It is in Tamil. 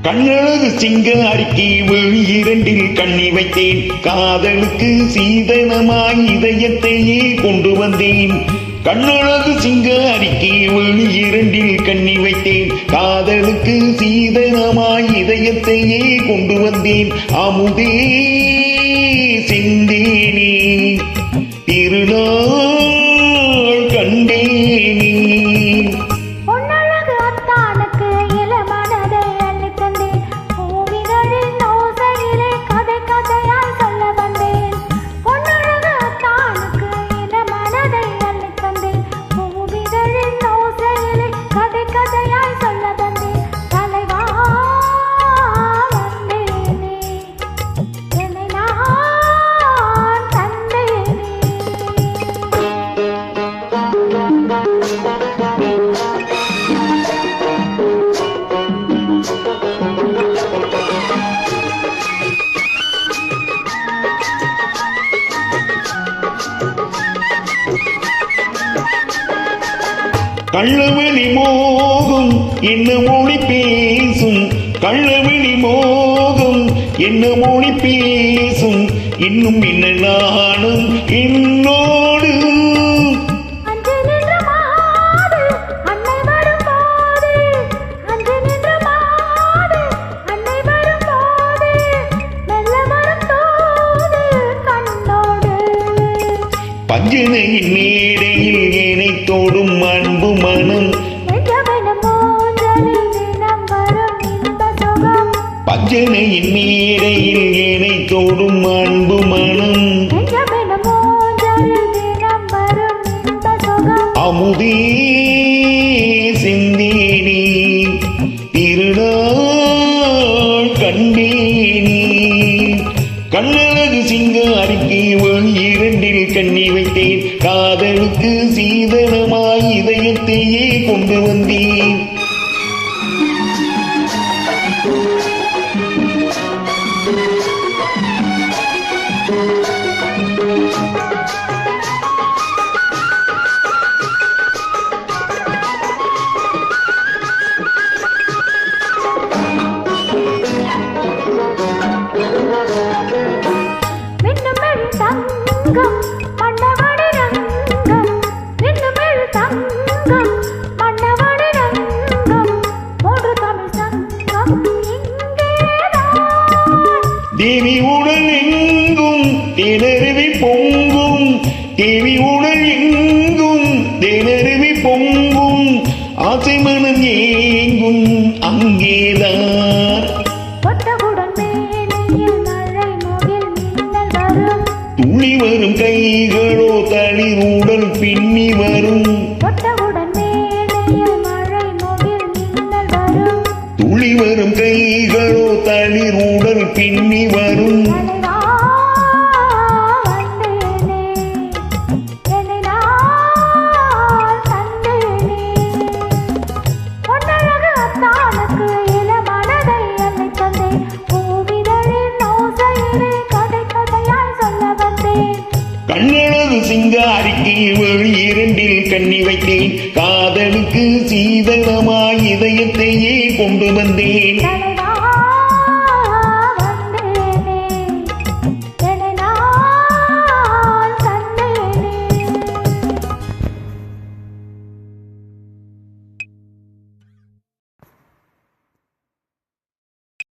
கண்ணழகு சிங்காரிக்கு விழி இரண்டில் கண்ணி வைத்தேன். காதலுக்கு சீதனமாய் இதயத்தையே கொண்டு வந்தேன். கண்ணழகு சிங்காரிக்கு விழி இரண்டில் கண்ணி வைத்தேன். காதலுக்கு சீதனமாய் இதயத்தையே கொண்டு வந்தேன். அமுதே சிந்தேனே திருநாள் கண்டேனே. கள்ளவெளி மோகம் என்ன மொழி பேசும். கள்ளவெளி மோகம் என்ன மொழி பேசும். இன்னும் என்ன நானும் என்னோடு பஞ்சனையின் மேடையில் ஏனை தோடும் அன்பு மனம். பஞ்சனையின் மேடையில் ஏனை தோடும் அன்பு மனம். அமுதே சிந்தேனே திருநாள் கண்டேனே. கண்ணழகு சிங்காரிக்கு விழி இரண்டில் கண்ணி வைத்தேன். காதலுக்கு சீதனமாய் இதயத்தையே கொண்டு வந்தேன். தேவி உடல் எங்கும் தேனருவி பொங்கும். தேவி உடல் எங்கும் தேனருவி பொங்கும். ஆசை மனம் ஏங்கும் அங்கேதான். துளி வரும் கைகளோ தளிர் உடல் பின்னி வரும். துளி வரும் கைகளோ தளிர் உடல் பின்னி வரும். கண்ணழகு சிங்காரிக்கு விழி இரண்டில் கண்ணி வைத்தேன். காதலுக்கு சீதனமாய் இதயத்தையே கொண்டு வந்தேன்.